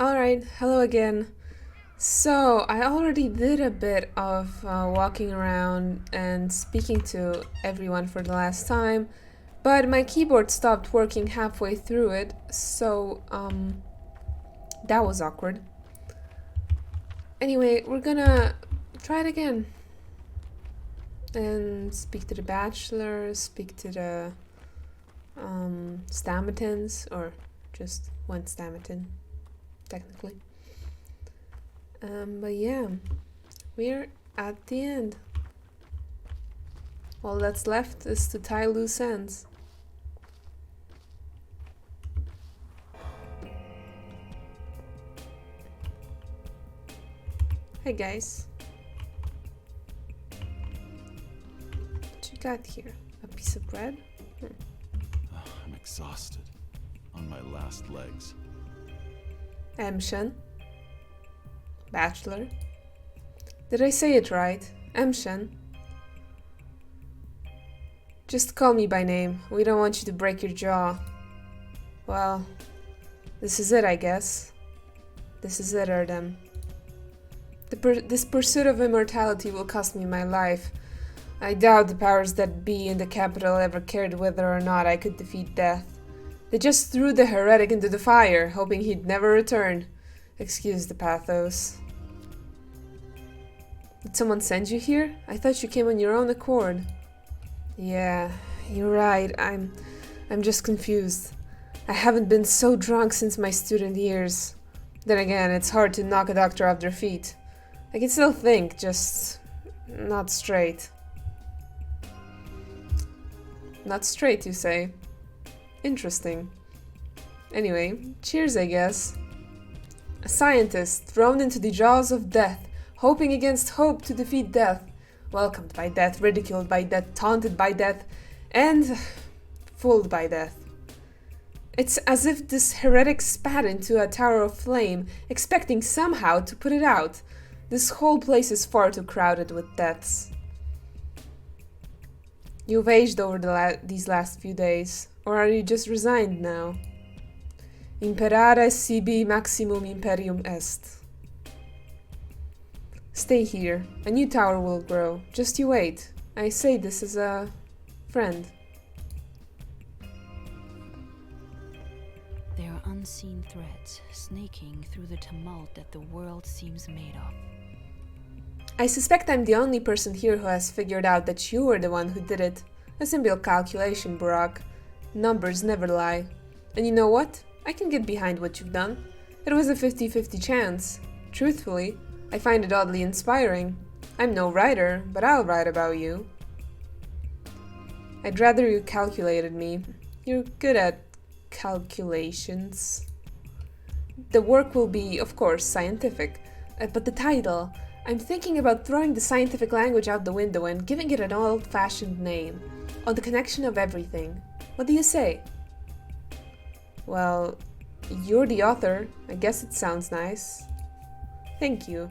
Alright, hello again. So, I already did a bit of walking around and speaking to everyone for the last time, but my keyboard stopped working halfway through it, so, that was awkward. Anyway, we're gonna try it again. And speak to the bachelor, speak to the, Stamatins, or just one Stamatin, technically. But yeah, we're at the end. All that's left is to tie loose ends. Hey guys. What you got here? A piece of bread? I'm exhausted. On my last legs. Emshan. Bachelor. Did I say it right? Emshan. Just call me by name. We don't want you to break your jaw. Well, this is it, I guess. This is it, Erdem. This pursuit of immortality will cost me my life. I doubt the powers that be in the capital ever cared whether or not I could defeat death. They just threw the heretic into the fire, hoping he'd never return. Excuse the pathos. Did someone send you here? I thought you came on your own accord. Yeah, you're right. I'm just confused. I haven't been so drunk since my student years. Then again, it's hard to knock a doctor off their feet. I can still think, just not straight. Not straight, you say? Interesting. Anyway, cheers, I guess. A scientist thrown into the jaws of death, hoping against hope to defeat death, welcomed by death, ridiculed by death, taunted by death, and fooled by death. It's as if this heretic spat into a tower of flame, expecting somehow to put it out. This whole place is far too crowded with deaths. You've aged over these last few days, or are you just resigned now? Imperare sibi maximum imperium est. Stay here. A new tower will grow. Just you wait. I say this as a friend. There are unseen threads snaking through the tumult that the world seems made of. I suspect I'm the only person here who has figured out that you were the one who did it. A simple calculation, Burak. Numbers never lie. And you know what? I can get behind what you've done. It was a 50-50 chance. Truthfully, I find it oddly inspiring. I'm no writer, but I'll write about you. I'd rather you calculated me. You're good at calculations. The work will be, of course, scientific. But the title... I'm thinking about throwing the scientific language out the window and giving it an old-fashioned name. On the connection of everything. What do you say? Well, you're the author. I guess it sounds nice. Thank you.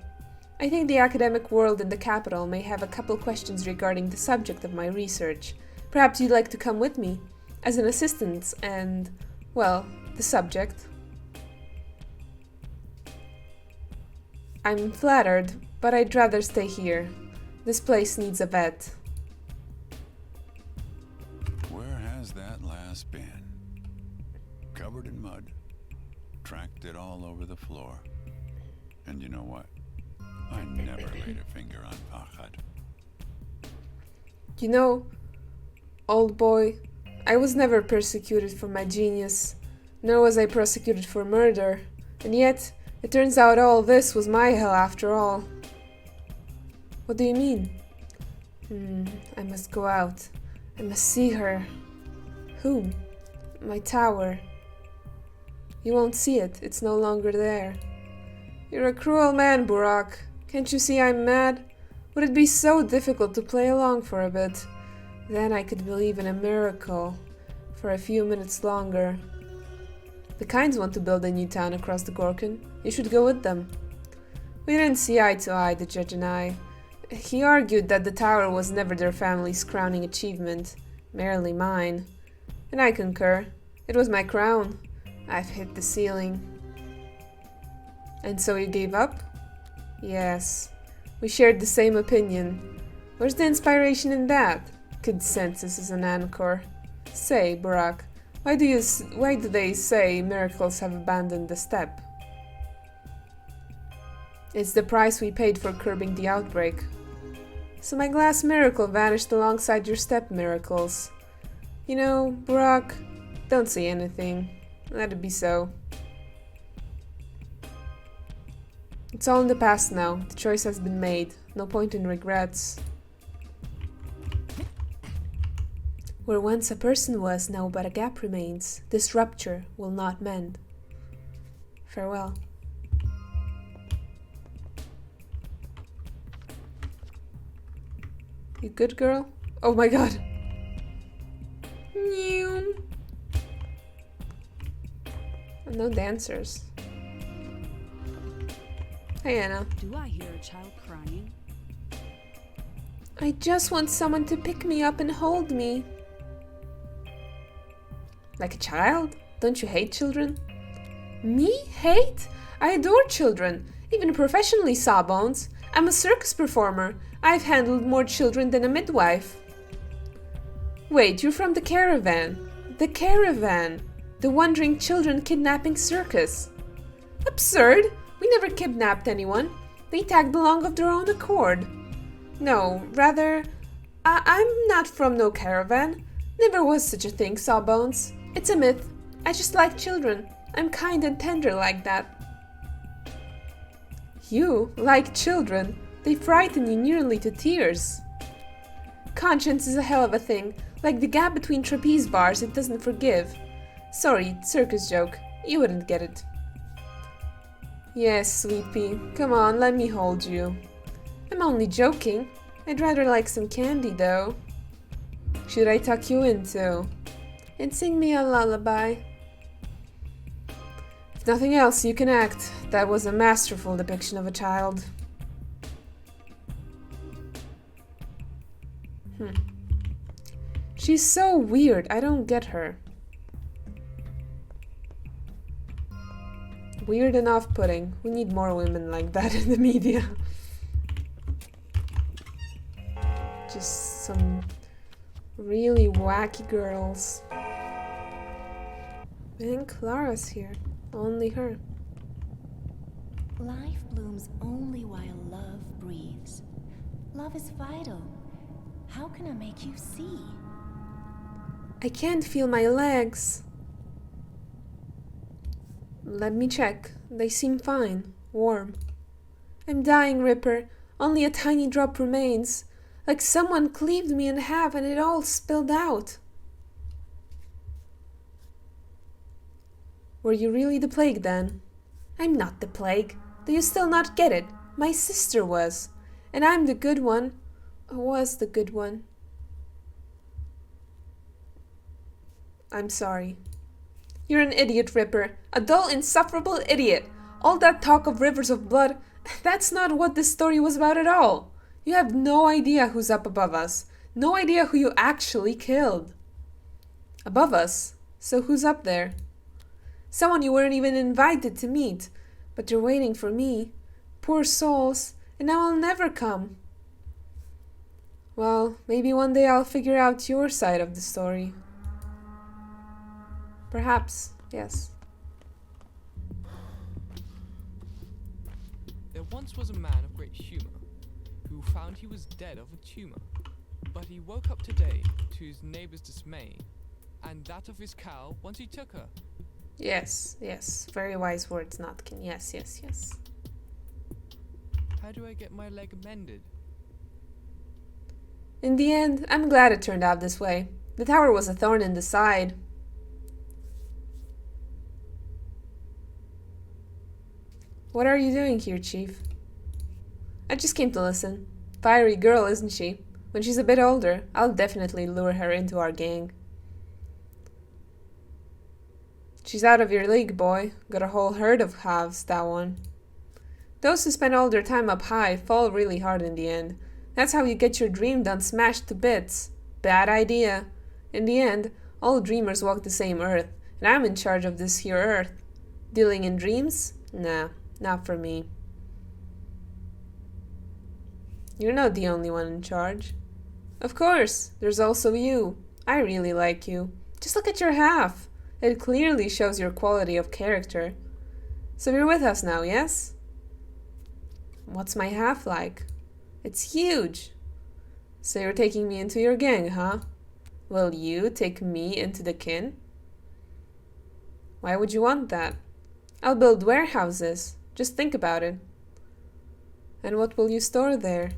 I think the academic world in the capital may have a couple questions regarding the subject of my research. Perhaps you'd like to come with me, as an assistant and, well, the subject. I'm flattered, but I'd rather stay here. This place needs a vet. Where has that lass been? Covered in mud. Tracked it all over the floor. And you know what? I never laid a finger on Pachad. You know, old boy, I was never persecuted for my genius, nor was I prosecuted for murder, and yet it turns out all this was my hell after all. What do you mean? I must go out. I must see her. Whom? My tower. You won't see it. It's no longer there. You're a cruel man, Burak. Can't you see I'm mad? Would it be so difficult to play along for a bit? Then I could believe in a miracle. For a few minutes longer. The Kinds want to build a new town across the Gorkin. You should go with them. We didn't see eye to eye, the judge and I. He argued that the tower was never their family's crowning achievement, merely mine. And I concur. It was my crown. I've hit the ceiling. And so you gave up? Yes. We shared the same opinion. Where's the inspiration in that? Consensus is an anchor. Say, Burak, why do they say miracles have abandoned the steppe? It's the price we paid for curbing the outbreak. So my glass miracle vanished alongside your steppe miracles. You know, Burak, don't say anything. Let it be so. It's all in the past now. The choice has been made. No point in regrets. Where once a person was, now but a gap remains. This rupture will not mend. Farewell. You good, girl? Oh my god. No dancers. Hey, Anna. Do I hear a child crying? I just want someone to pick me up and hold me. Like a child? Don't you hate children? Me? Hate? I adore children, even professionally, Sawbones. I'm a circus performer. I've handled more children than a midwife. Wait, you're from the caravan. The caravan. The wandering children kidnapping circus. Absurd! We never kidnapped anyone. They tagged along of their own accord. No, rather, I'm not from no caravan. Never was such a thing, Sawbones. It's a myth. I just like children. I'm kind and tender like that. You like children? They frighten you nearly to tears. Conscience is a hell of a thing. Like the gap between trapeze bars, it doesn't forgive. Sorry, circus joke. You wouldn't get it. Yes, sweet pea. Come on, let me hold you. I'm only joking. I'd rather like some candy, though. Should I tuck you in, too? And sing me a lullaby? If nothing else, you can act. That was a masterful depiction of a child. She's so weird. I don't get her. Weird and off-putting. We need more women like that in the media. Just some really wacky girls. And Clara's here. Only her. Life blooms only while love breathes. Love is vital. How can I make you see? I can't feel my legs. Let me check. They seem fine. Warm. I'm dying, Ripper. Only a tiny drop remains. Like someone cleaved me in half and it all spilled out. Were you really the plague then? I'm not the plague. Do you still not get it? My sister was. And I'm the good one. Was the good one. I'm sorry. You're an idiot, Ripper. A dull, insufferable idiot. All that talk of rivers of blood, that's not what this story was about at all. You have no idea who's up above us. No idea who you actually killed. Above us? So who's up there? Someone you weren't even invited to meet. But you're waiting for me. Poor souls. And now I'll never come. Well, maybe one day I'll figure out your side of the story. Perhaps, yes. There once was a man of great humour, who found he was dead of a tumour. But he woke up today, to his neighbour's dismay, and that of his cow once he took her. Yes, yes. Very wise words, Notkin. Yes, yes, yes. How do I get my leg mended? In the end, I'm glad it turned out this way. The tower was a thorn in the side. What are you doing here, Chief? I just came to listen. Fiery girl, isn't she? When she's a bit older, I'll definitely lure her into our gang. She's out of your league, boy. Got a whole herd of halves, that one. Those who spend all their time up high fall really hard in the end. That's how you get your dream done smashed to bits. Bad idea. In the end, all dreamers walk the same earth, and I'm in charge of this here earth. Dealing in dreams? Nah, not for me. You're not the only one in charge. Of course, there's also you. I really like you. Just look at your half. It clearly shows your quality of character. So you're with us now, yes? What's my half like? It's huge. So you're taking me into your gang, huh? Will you take me into the kin? Why would you want that? I'll build warehouses. Just think about it. And what will you store there?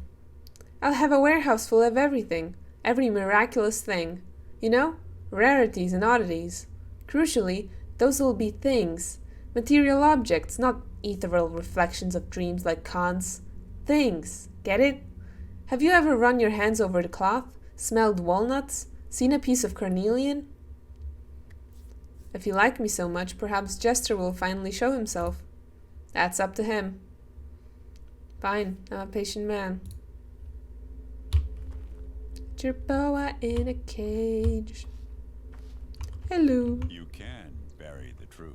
I'll have a warehouse full of everything. Every miraculous thing. You know? Rarities and oddities. Crucially, those will be things. Material objects, not ethereal reflections of dreams like Kant's. Things. Get it? Have you ever run your hands over the cloth? Smelled walnuts? Seen a piece of carnelian? If you like me so much, perhaps Jester will finally show himself. That's up to him. Fine, I'm a patient man. Your boa in a cage. Hello. You can bury the truth,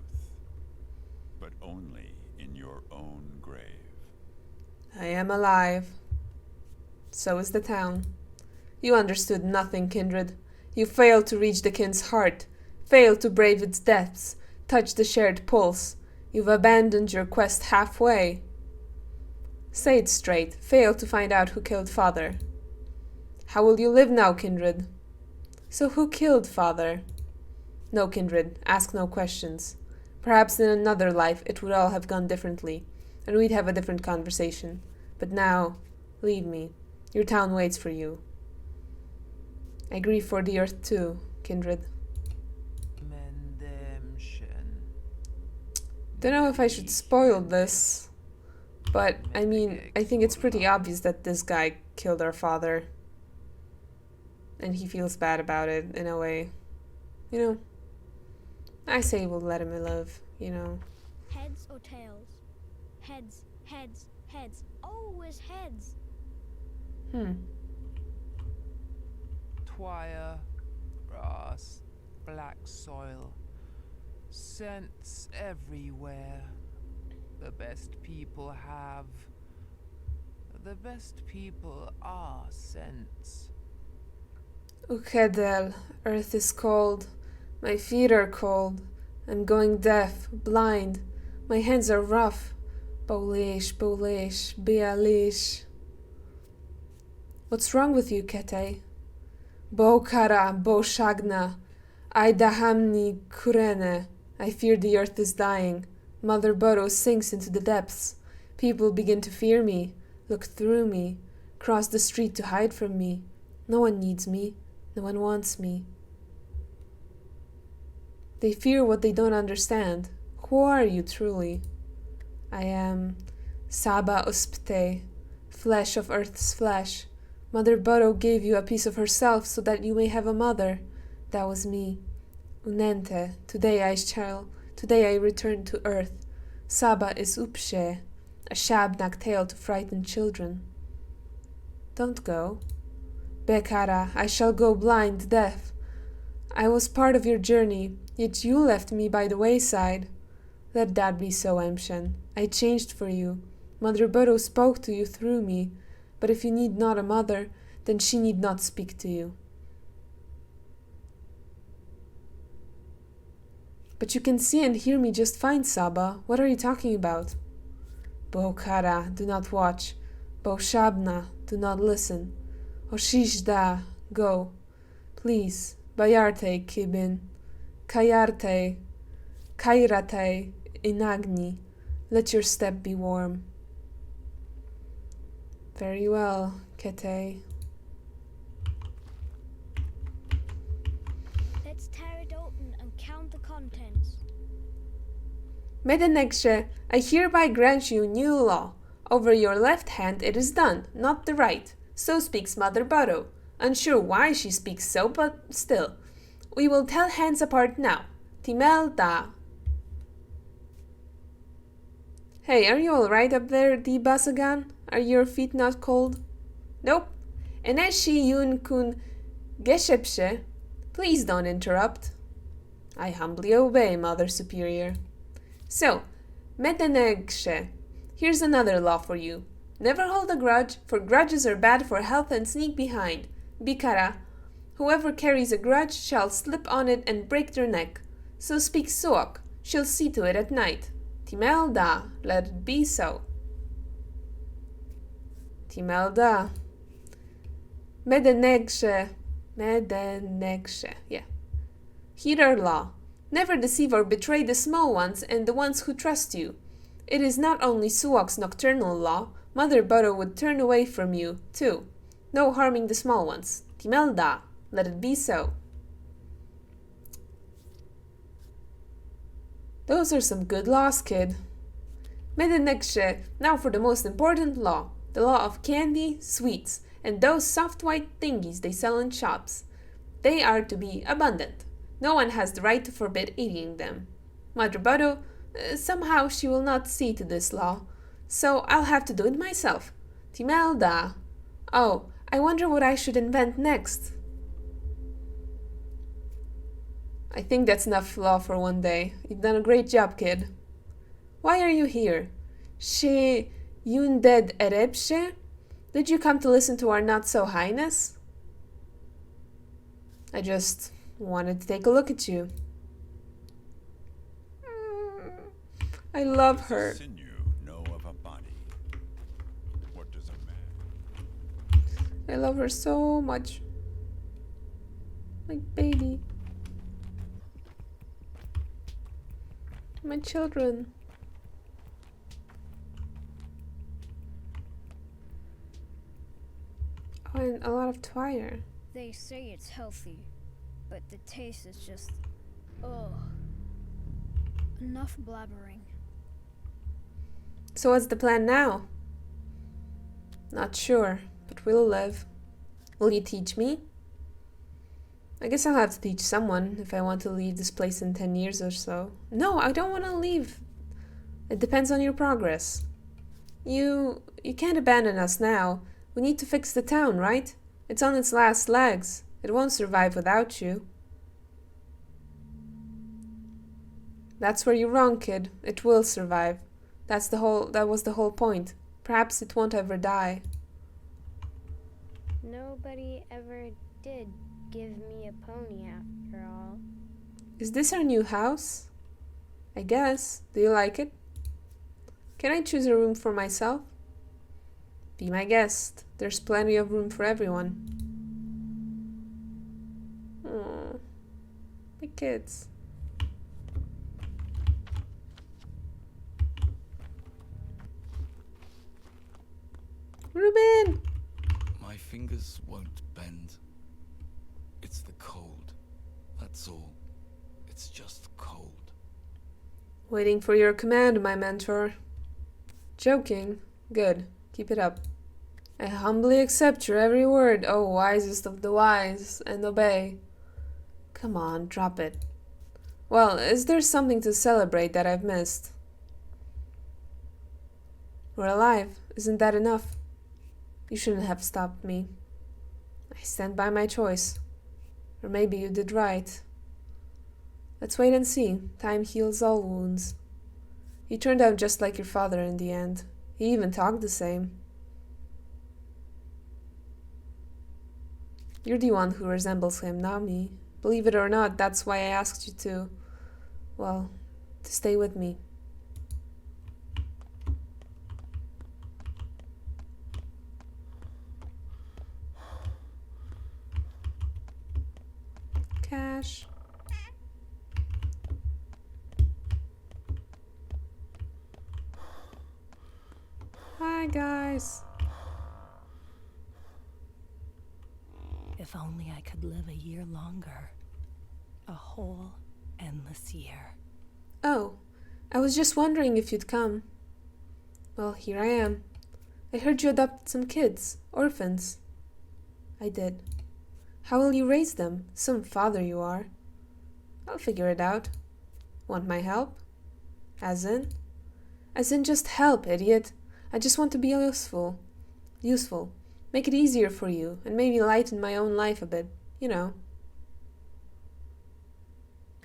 but only in your own grave. I am alive. So is the town. You understood nothing, kindred. You failed to reach the kin's heart, failed to brave its depths, touch the shared pulse. You've abandoned your quest halfway. Say it straight, failed to find out who killed father. How will you live now, kindred? So who killed father? No, kindred, ask no questions. Perhaps in another life it would all have gone differently, and we'd have a different conversation. But now, leave me. Your town waits for you. I grieve for the earth too, kindred. Don't know if I should spoil this, but I mean, I think it's pretty obvious that this guy killed our father. And he feels bad about it, in a way. You know, I say we'll let him live, you know. Heads or tails? Heads, heads, heads. Always heads. Twire, grass, black soil, scents everywhere. The best people have. The best people are scents. Ukedel, earth is cold. My feet are cold. I'm going deaf, blind. My hands are rough. Bolish, bolish, bialish. What's wrong with you, Kete? Bo kara, bo shagna. Aidahamni kurene. I fear the earth is dying. Mother Burrow sinks into the depths. People begin to fear me, look through me, cross the street to hide from me. No one needs me. No one wants me. They fear what they don't understand. Who are you truly? I am Saba Uspte, flesh of earth's flesh. Mother Burrow gave you a piece of herself so that you may have a mother. That was me. Unente, today I return to earth. Saba is Upshe, a shabnak tale to frighten children. Don't go. Bekara, I shall go blind, deaf. I was part of your journey, yet you left me by the wayside. Let that be so, Emshen. I changed for you. Mother Burrow spoke to you through me, but if you need not a mother, then she need not speak to you. But you can see and hear me just fine, Saba. What are you talking about? Bokara, do not watch. Boshabna, do not listen. Oshishda, go. Please, Bayarte, Kibin. Kayarte, Kairate, Inagni. Let your step be warm. Very well, Kete. Let's tear it open and count the contents. Medenekshe, I hereby grant you new law. Over your left hand it is done, not the right. So speaks Mother Burrow. Unsure why she speaks so, but still. We will tell hands apart now. Timel da. Hey, are you alright up there, Di Basagan? Are your feet not cold? Nope. Eneshi yun kun geshepshe. Please don't interrupt. I humbly obey, Mother Superior. So, Medenegshe, Here's another law for you. Never hold a grudge, for grudges are bad for health and sneak behind. Bikara. Whoever carries a grudge shall slip on it and break their neck. So speaks Suok. She'll see to it at night. Timelda. Let it be so. Timelda. Medenegshe. Yeah. Hear our law. Never deceive or betray the small ones and the ones who trust you. It is not only Suok's nocturnal law. Mother Bodo would turn away from you, too. No harming the small ones. Timelda. Let it be so. Those are some good laws, kid. Medenegshe. Now for the most important law. The law of candy, sweets, and those soft white thingies they sell in shops. They are to be abundant. No one has the right to forbid eating them. Mother Bodo, somehow she will not see to this law, so I'll have to do it myself. Timelda. Oh, I wonder what I should invent next. I think that's enough law for one day. You've done a great job, kid. Why are you here? She Yunded Erebshe? Did you come to listen to our not-so-highness? I just wanted to take a look at you. I love her. Sinew know of a body. What does a man? I love her so much. Like baby. My children. Oh, and a lot of twire. They say it's healthy, but the taste is just... ugh. Enough blabbering. So what's the plan now? Not sure, but we'll live. Will you teach me? I guess I'll have to teach someone if I want to leave this place in 10 years or so. No, I don't want to leave. It depends on your progress. You can't abandon us now. We need to fix the town, right? It's on its last legs. It won't survive without you. That's where you're wrong, kid. It will survive. That was the whole point. Perhaps it won't ever die. Nobody ever did give me a pony after all. Is this our new house? I guess. Do you like it? Can I choose a room for myself? Be my guest. There's plenty of room for everyone. Aww. My kids. Ruben! My fingers won't bend. It's the cold. That's all. It's just cold. Waiting for your command, my mentor. Joking. Good. Keep it up. I humbly accept your every word, O wisest of the wise, and obey. Come on, drop it. Well, is there something to celebrate that I've missed? We're alive. Isn't that enough? You shouldn't have stopped me. I stand by my choice. Or maybe you did right. Let's wait and see. Time heals all wounds. You turned out just like your father in the end. He even talked the same. You're the one who resembles him, not me. Believe it or not, that's why I asked you to... well, to stay with me. Cash. Hi, guys. If only I could live a year longer. A whole endless year. Oh, I was just wondering if you'd come. Well, here I am. I heard you adopted some kids, orphans. I did. How will you raise them? Some father you are. I'll figure it out. Want my help? As in? As in just help, idiot. I just want to be useful. Useful. Make it easier for you, and maybe lighten my own life a bit. You know.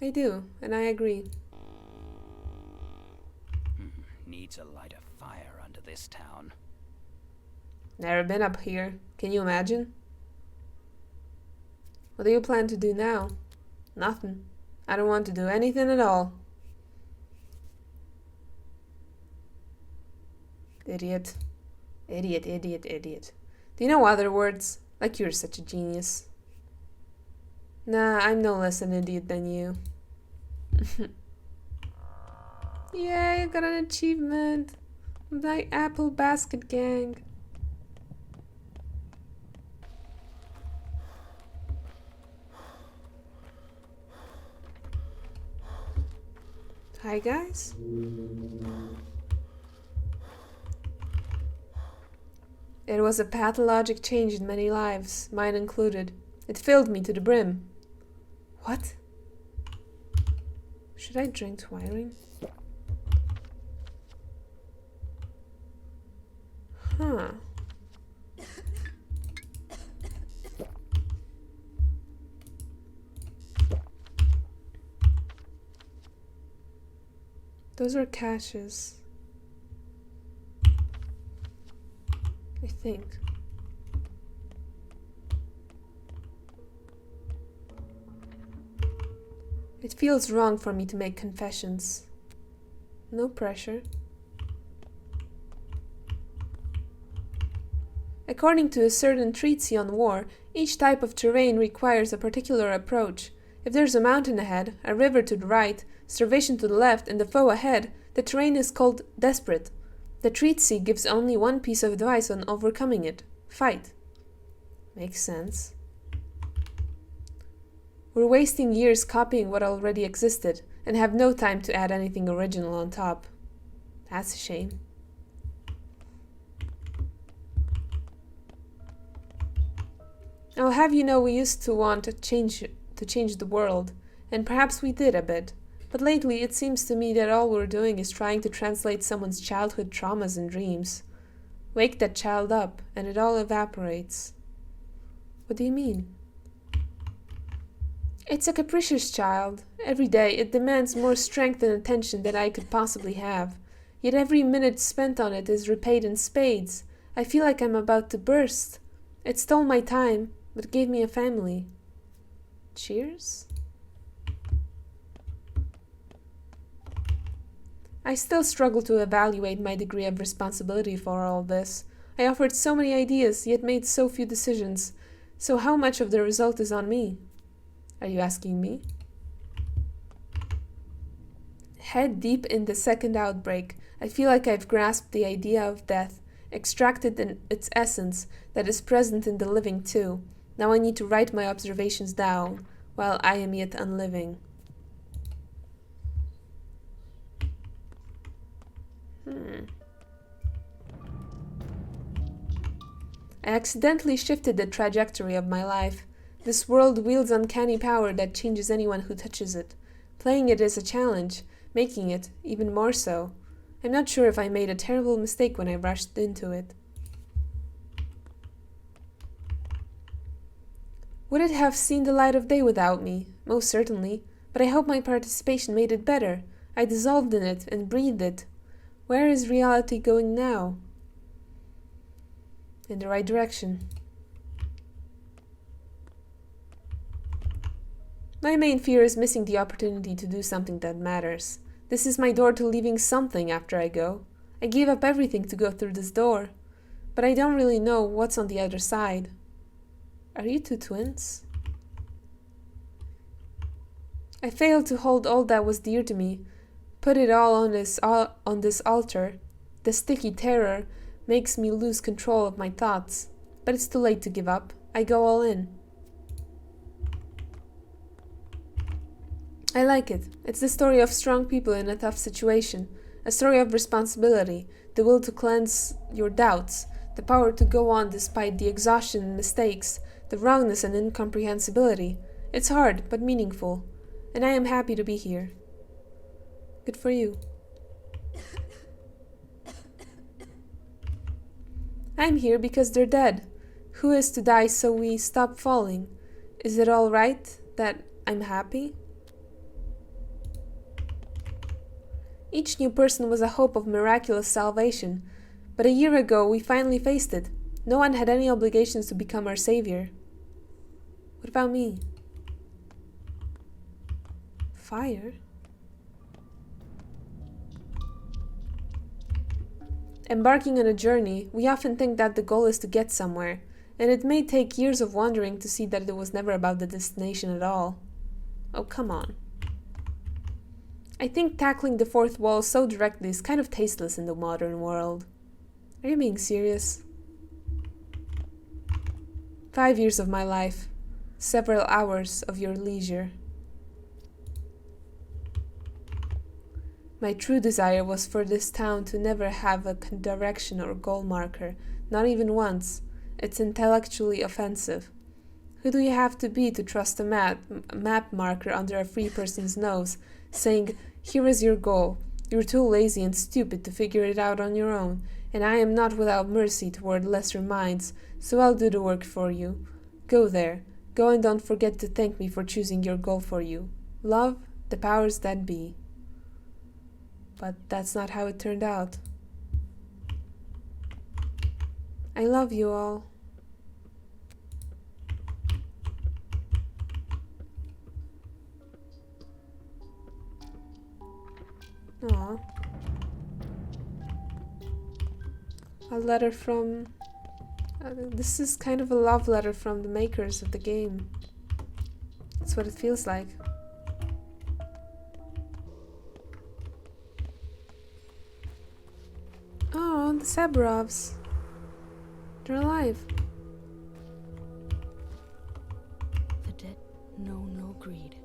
I do, and I agree. need to light a fire under this town. Never been up here. Can you imagine? What do you plan to do now? Nothing. I don't want to do anything at all. Idiot. Idiot, idiot, idiot. Do you know other words? Like you're such a genius. Nah, I'm no less an idiot than you. Yay, I got an achievement. My apple basket gang. Hi guys. It was a pathologic change in many lives, mine included. It filled me to the brim. What? Should I drink Twiring? Huh. Those are caches. I think. It feels wrong for me to make confessions. No pressure. According to a certain treatise on war, each type of terrain requires a particular approach. If there's a mountain ahead, a river to the right, starvation to the left, and the foe ahead, the terrain is called desperate. The treatise gives only one piece of advice on overcoming it. Fight. Makes sense. We're wasting years copying what already existed, and have no time to add anything original on top. That's a shame. I'll have you know we used to want to change the world, and perhaps we did a bit. But lately it seems to me that all we're doing is trying to translate someone's childhood traumas and dreams. Wake that child up, and it all evaporates. What do you mean? It's a capricious child. Every day it demands more strength and attention than I could possibly have. Yet every minute spent on it is repaid in spades. I feel like I'm about to burst. It stole my time, but gave me a family. Cheers? I still struggle to evaluate my degree of responsibility for all this. I offered so many ideas, yet made so few decisions. So how much of the result is on me? Are you asking me? Head deep in the second outbreak, I feel like I've grasped the idea of death, extracted in its essence that is present in the living too. Now I need to write my observations down, while I am yet unliving. I accidentally shifted the trajectory of my life. This world wields uncanny power that changes anyone who touches it. Playing it is a challenge, making it even more so. I'm not sure if I made a terrible mistake when I rushed into it. Would it have seen the light of day without me? Most certainly, but I hope my participation made it better. I dissolved in it and breathed it. Where is reality going now? In the right direction. My main fear is missing the opportunity to do something that matters. This is my door to leaving something after I go. I gave up everything to go through this door, but I don't really know what's on the other side. Are you two twins? I failed to hold all that was dear to me, put it all on this altar. The sticky terror makes me lose control of my thoughts, but it's too late to give up. I go all in. I like it. It's the story of strong people in a tough situation, a story of responsibility, the will to cleanse your doubts, the power to go on despite the exhaustion and mistakes, the wrongness and incomprehensibility. It's hard, but meaningful, and I am happy to be here. Good for you. I'm here because they're dead. Who is to die so we stop falling? Is it all right that I'm happy? Each new person was a hope of miraculous salvation, but a year ago we finally faced it. No one had any obligations to become our savior. What about me? Fire? Embarking on a journey, we often think that the goal is to get somewhere, and it may take years of wandering to see that it was never about the destination at all. Oh, come on. I think tackling the fourth wall so directly is kind of tasteless in the modern world. Are you being serious? 5 years of my life, several hours of your leisure. My true desire was for this town to never have a direction or goal marker, not even once. It's intellectually offensive. Who do you have to be to trust a map marker under a free person's nose, saying, "Here is your goal. You're too lazy and stupid to figure it out on your own, and I am not without mercy toward lesser minds, so I'll do the work for you. Go there. Go and don't forget to thank me for choosing your goal for you. Love, the powers that be." But that's not how it turned out. I love you all. Aww. A letter from... this is kind of a love letter from the makers of the game. That's what it feels like. Oh, the Sabrovs. They're alive. The dead know no greed.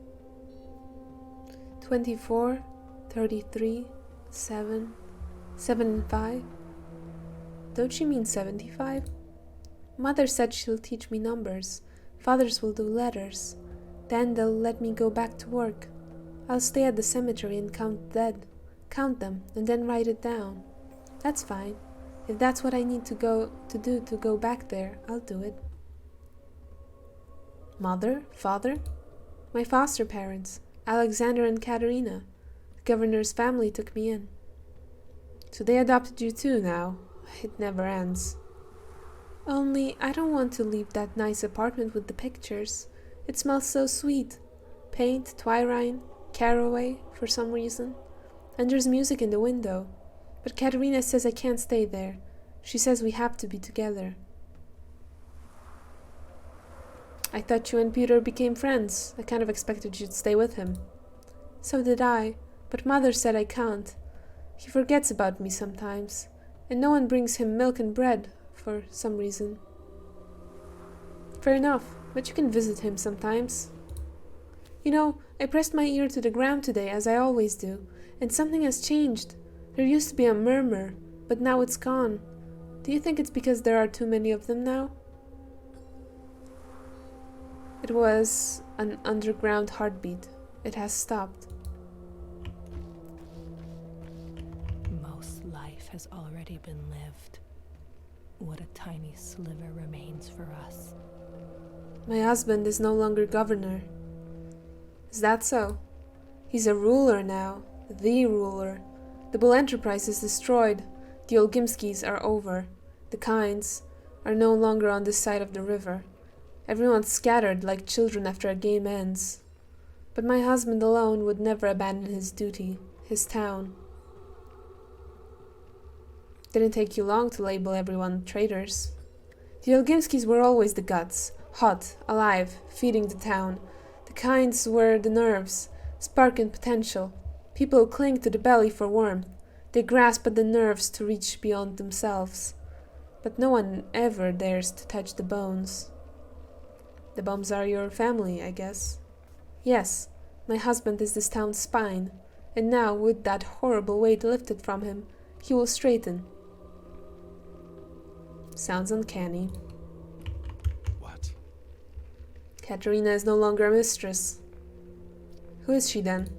24, 33, 7, 7 and 5. Don't she mean 75? Mother said she'll teach me numbers. Fathers will do letters. Then they'll let me go back to work. I'll stay at the cemetery and count dead. Count them and then write it down. That's fine. If that's what I need to go back there, I'll do it. Mother? Father? My foster parents, Alexander and Katerina. The governor's family took me in. So they adopted you too now. It never ends. Only I don't want to leave that nice apartment with the pictures. It smells so sweet. Paint, twirine, caraway, for some reason. And there's music in the window. But Katerina says I can't stay there. She says we have to be together. I thought you and Peter became friends. I kind of expected you'd stay with him. So did I, but Mother said I can't. He forgets about me sometimes, and no one brings him milk and bread for some reason. Fair enough, but you can visit him sometimes. You know, I pressed my ear to the ground today, as I always do, and something has changed. There used to be a murmur, but now it's gone. Do you think it's because there are too many of them now? It was an underground heartbeat. It has stopped. Most life has already been lived. What a tiny sliver remains for us. My husband is no longer governor. Is that so? He's a ruler now. The ruler. The Bull Enterprise is destroyed. The Olgimskis are over. The Kinds are no longer on this side of the river. Everyone's scattered like children after a game ends. But my husband alone would never abandon his duty, his town. Didn't take you long to label everyone traitors. The Olgimskis were always the guts, hot, alive, feeding the town. The Kinds were the nerves, spark and potential. People cling to the belly for warmth. They grasp at the nerves to reach beyond themselves. But no one ever dares to touch the bones. The bones are your family, I guess. Yes, my husband is this town's spine, and now, with that horrible weight lifted from him, he will straighten. Sounds uncanny. What? Katerina is no longer a mistress. Who is she then?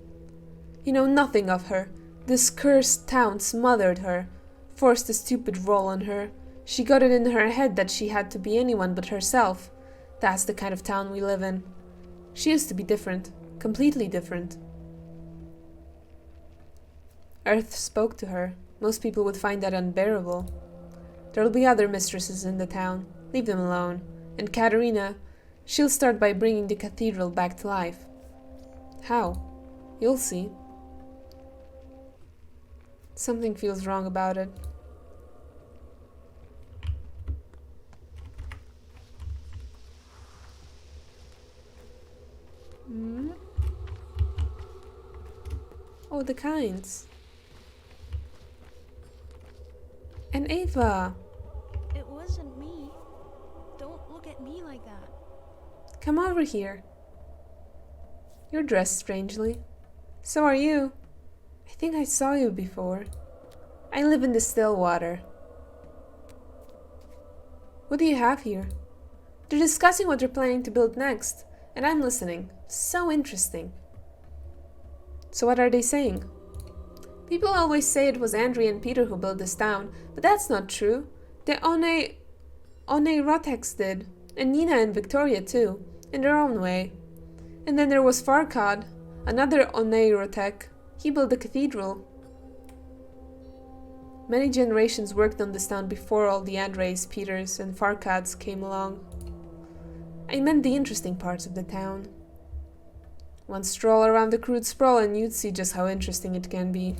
You know nothing of her. This cursed town smothered her, forced a stupid role on her. She got it in her head that she had to be anyone but herself. That's the kind of town we live in. She used to be different, completely different. Earth spoke to her. Most people would find that unbearable. There'll be other mistresses in the town. Leave them alone. And Katerina, she'll start by bringing the cathedral back to life. How? You'll see. Something feels wrong about it. Hmm? Oh, the kinds. And Ava. It wasn't me. Don't look at me like that. Come over here. You're dressed strangely. So are you. I think I saw you before. I live in the still water. What do you have here? They're discussing what they're planning to build next, and I'm listening. So interesting. So what are they saying? People always say it was Andrea and Peter who built this town, but that's not true. The One Rotex did, and Nina and Victoria too, in their own way. And then there was Farkad, another One Rotek. He built the cathedral. Many generations worked on this town before all the Andres, Peters, and Farkads came along. I meant the interesting parts of the town. One stroll around the crude sprawl and you'd see just how interesting it can be.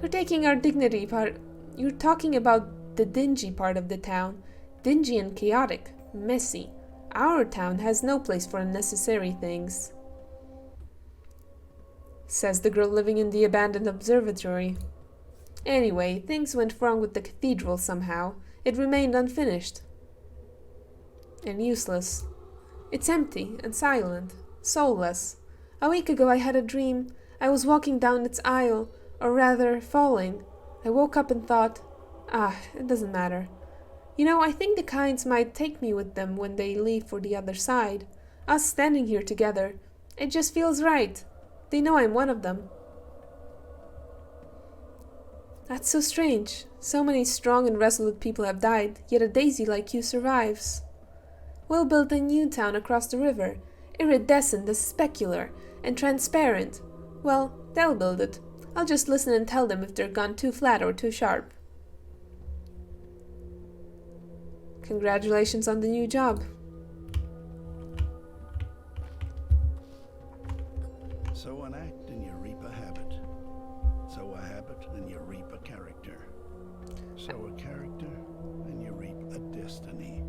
You're taking our dignity part. You're talking about the dingy part of the town. Dingy and chaotic. Messy. Our town has no place for unnecessary things. Says the girl living in the abandoned observatory. Anyway, things went wrong with the cathedral somehow. It remained unfinished. And useless. It's empty and silent. Soulless. A week ago I had a dream. I was walking down its aisle, or rather, falling. I woke up and thought, it doesn't matter. You know, I think the kinds might take me with them when they leave for the other side. Us standing here together. It just feels right. They know I'm one of them. That's so strange. So many strong and resolute people have died, yet a daisy like you survives. We'll build a new town across the river, iridescent as specular, and transparent. Well, they'll build it. I'll just listen and tell them if they're gone too flat or too sharp. Congratulations on the new job. Sow an act and you reap a habit. Sow a habit and you reap a character. Sow a character and you reap a destiny.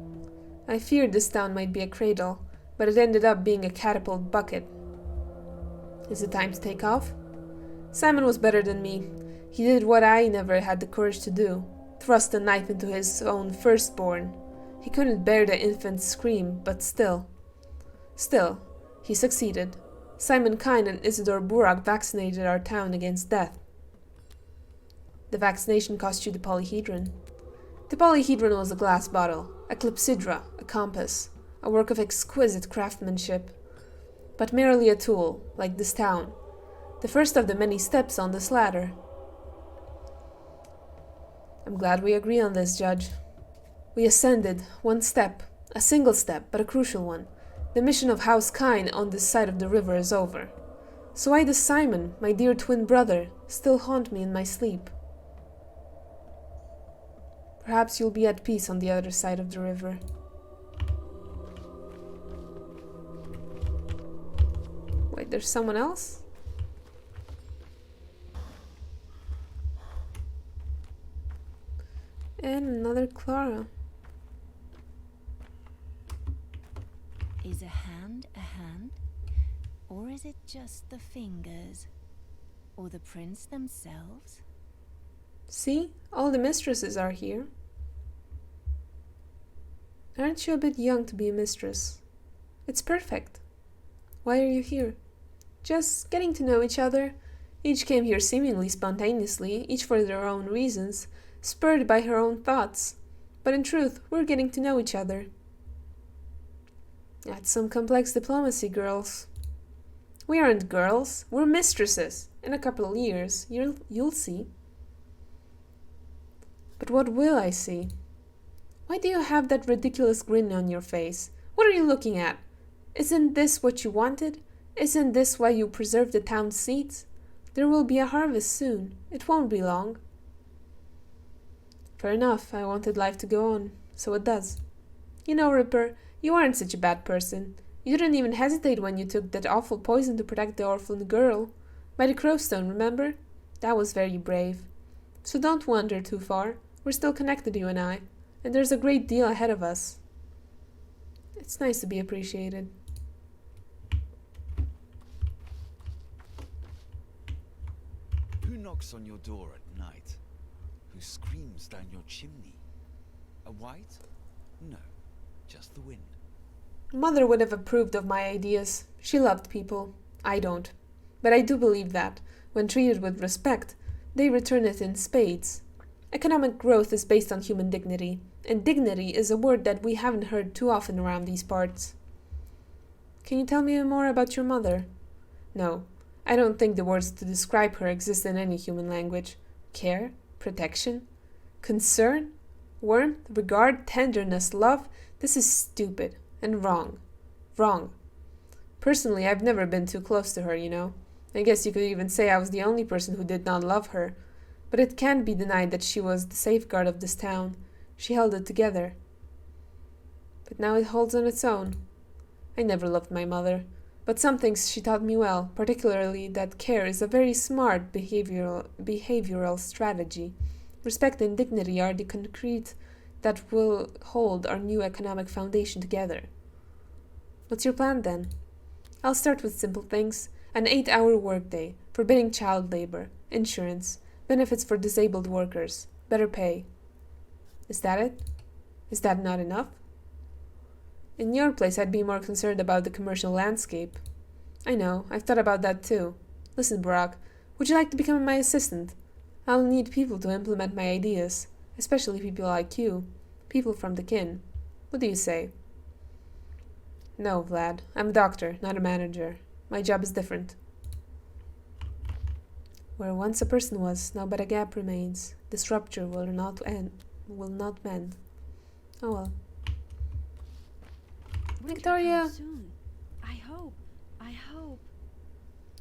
I feared this town might be a cradle, but it ended up being a catapult bucket. Is it time to take off? Simon was better than me. He did what I never had the courage to do. Thrust a knife into his own firstborn. He couldn't bear the infant's scream, but still, he succeeded. Simon Kine and Isidore Burak vaccinated our town against death. The vaccination cost you the polyhedron. The polyhedron was a glass bottle, a clepsydra, a compass, a work of exquisite craftsmanship, but merely a tool, like this town, the first of the many steps on this ladder. I'm glad we agree on this, Judge. We ascended one step, a single step, but a crucial one. The mission of House Kine on this side of the river is over. So why does Simon, my dear twin brother, still haunt me in my sleep? Perhaps you'll be at peace on the other side of the river. Wait, there's someone else? And another Clara. Is a hand a hand? Or is it just the fingers? Or the prints themselves? See? All the mistresses are here. Aren't you a bit young to be a mistress? It's perfect. Why are you here? Just getting to know each other. Each came here seemingly spontaneously, each for their own reasons, spurred by her own thoughts. But in truth, we're getting to know each other. That's some complex diplomacy, girls. We aren't girls, we're mistresses. In a couple of years, you'll see. But what will I see? Why do you have that ridiculous grin on your face? What are you looking at? Isn't this what you wanted? Isn't this why you preserved the town seats? There will be a harvest soon. It won't be long. Fair enough, I wanted life to go on, so it does. You know, Ripper, you aren't such a bad person. You didn't even hesitate when you took that awful poison to protect the orphan girl. By the crowstone, remember? That was very brave. So don't wander too far. We're still connected, you and I. And there's a great deal ahead of us. It's nice to be appreciated. Who knocks on your door at night? Who screams down your chimney? A white? No, just the wind. Mother would have approved of my ideas. She loved people. I don't. But I do believe that, when treated with respect, they return it in spades. Economic growth is based on human dignity, and dignity is a word that we haven't heard too often around these parts. Can you tell me more about your mother? No, I don't think the words to describe her exist in any human language. Care, protection, concern, warmth, regard, tenderness, love. This is stupid and wrong. Wrong. Personally, I've never been too close to her, you know. I guess you could even say I was the only person who did not love her. But it can't be denied that she was the safeguard of this town. She held it together. But now it holds on its own. I never loved my mother, but some things she taught me well, particularly that care is a very smart behavioral strategy. Respect and dignity are the concrete that will hold our new economic foundation together. What's your plan then? I'll start with simple things: an 8-hour workday, forbidding child labor, insurance, benefits for disabled workers, better pay. Is that it? Is that not enough? In your place, I'd be more concerned about the commercial landscape. I know, I've thought about that too. Listen, Barack, would you like to become my assistant? I'll need people to implement my ideas, especially people like you, people from the kin. What do you say? No, Vlad, I'm a doctor, not a manager. My job is different. Where once a person was, now but a gap remains. This rupture will not mend. Oh well. Victoria! Soon. I hope.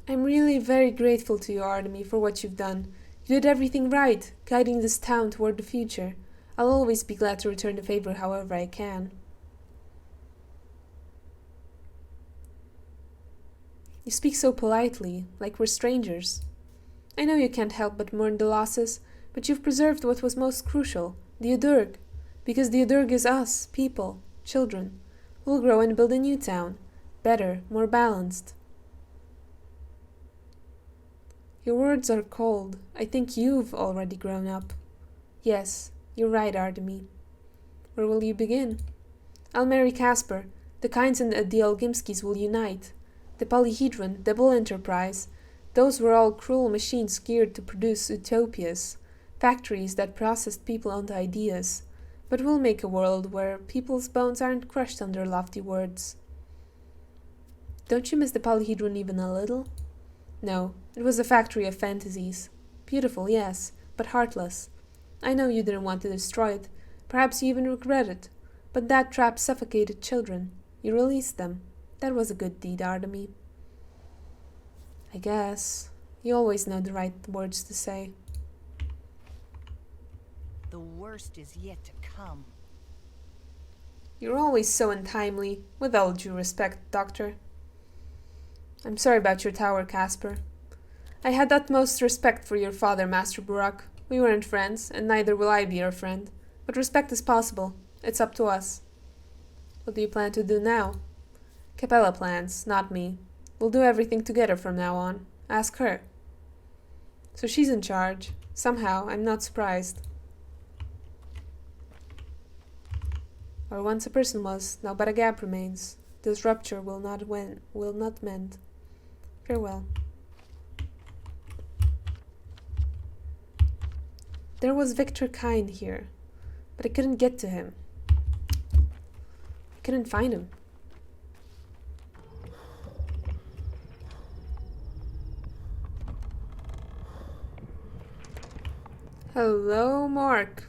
I'm really very grateful to you, Artemy, for what you've done. You did everything right, guiding this town toward the future. I'll always be glad to return the favor however I can. You speak so politely, like we're strangers. I know you can't help but mourn the losses, but you've preserved what was most crucial, the Udurg. Because the Udurg is us, people, children. We'll grow and build a new town, better, more balanced. Your words are cold. I think you've already grown up. Yes, you're right, Artemy. Where will you begin? I'll marry Casper. The Kynes and the Dialgimskis will unite. The Polyhedron, the Bull Enterprise, those were all cruel machines geared to produce utopias, factories that processed people onto ideas. But we'll make a world where people's bones aren't crushed under lofty words. Don't you miss the Polyhedron even a little? No, it was a factory of fantasies. Beautiful, yes, but heartless. I know you didn't want to destroy it. Perhaps you even regret it. But that trap suffocated children. You released them. That was a good deed, Artemy. I guess. You always know the right words to say. The worst is yet to come. You're always so untimely, with all due respect, Doctor. I'm sorry about your tower, Casper. I had utmost respect for your father, Master Burak. We weren't friends, and neither will I be your friend. But respect is possible. It's up to us. What do you plan to do now? Capella plans, not me. We'll do everything together from now on. Ask her. So she's in charge. Somehow, I'm not surprised. Where once a person was, now but a gap remains. This rupture will not mend. Farewell. There was Victor Kyne here, but I couldn't get to him. I couldn't find him. Hello, Mark.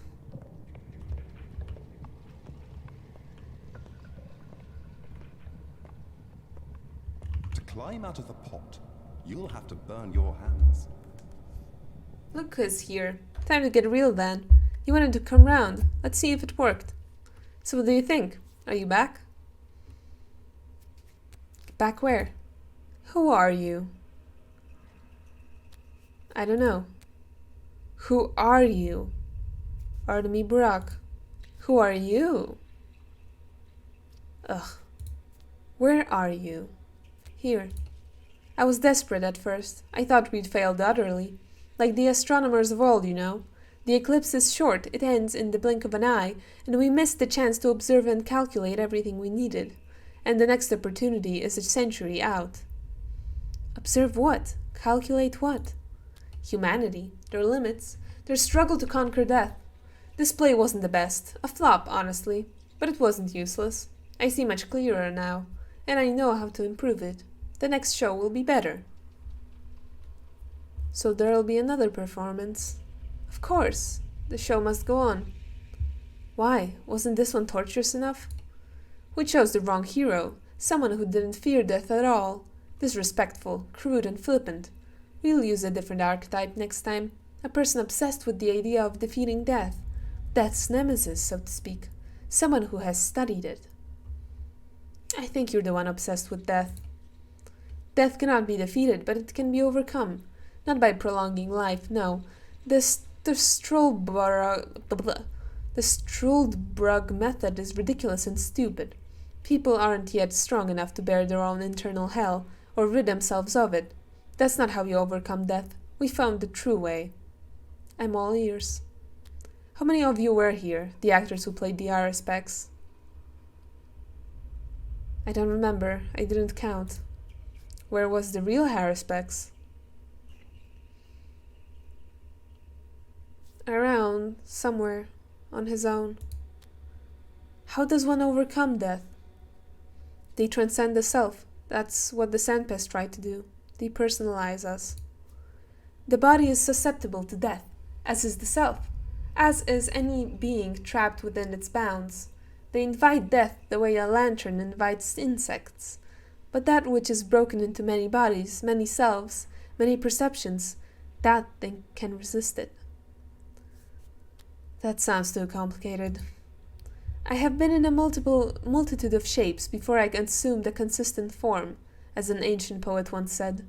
To climb out of the pot, you'll have to burn your hands. Look who's here. Time to get real then. You wanted to come round. Let's see if it worked. So what do you think? Are you back? Back where? Who are you? I don't know. Who are you? Artemy Burak. Who are you? Ugh. Where are you? Here. I was desperate at first. I thought we'd failed utterly. Like the astronomers of old, you know. The eclipse is short, it ends in the blink of an eye, and we missed the chance to observe and calculate everything we needed. And the next opportunity is a century out. Observe what? Calculate what? Humanity, their limits, their struggle to conquer death. This play wasn't the best, a flop, honestly, but it wasn't useless. I see much clearer now, and I know how to improve it. The next show will be better. So there'll be another performance. Of course, the show must go on. Why, wasn't this one torturous enough? We chose the wrong hero, someone who didn't fear death at all. Disrespectful, crude and flippant. We'll use a different archetype next time, a person obsessed with the idea of defeating death. Death's nemesis, so to speak. Someone who has studied it. I think you're the one obsessed with death. Death cannot be defeated, but it can be overcome. Not by prolonging life, no. The Struldbrug method is ridiculous and stupid. People aren't yet strong enough to bear their own internal hell, or rid themselves of it. That's not how you overcome death. We found the true way. I'm all ears. How many of you were here, the actors who played the Araspects? I don't remember. I didn't count. Where was the real Harrispex? Around, somewhere, on his own. How does one overcome death? They transcend the self. That's what the Sandpest tried to do. Depersonalize us. The body is susceptible to death, as is the self, as is any being trapped within its bounds. They invite death the way a lantern invites insects. But that which is broken into many bodies, many selves, many perceptions, that thing can resist it. That sounds too complicated. I have been in a multitude of shapes before I assumed a consistent form, as an ancient poet once said.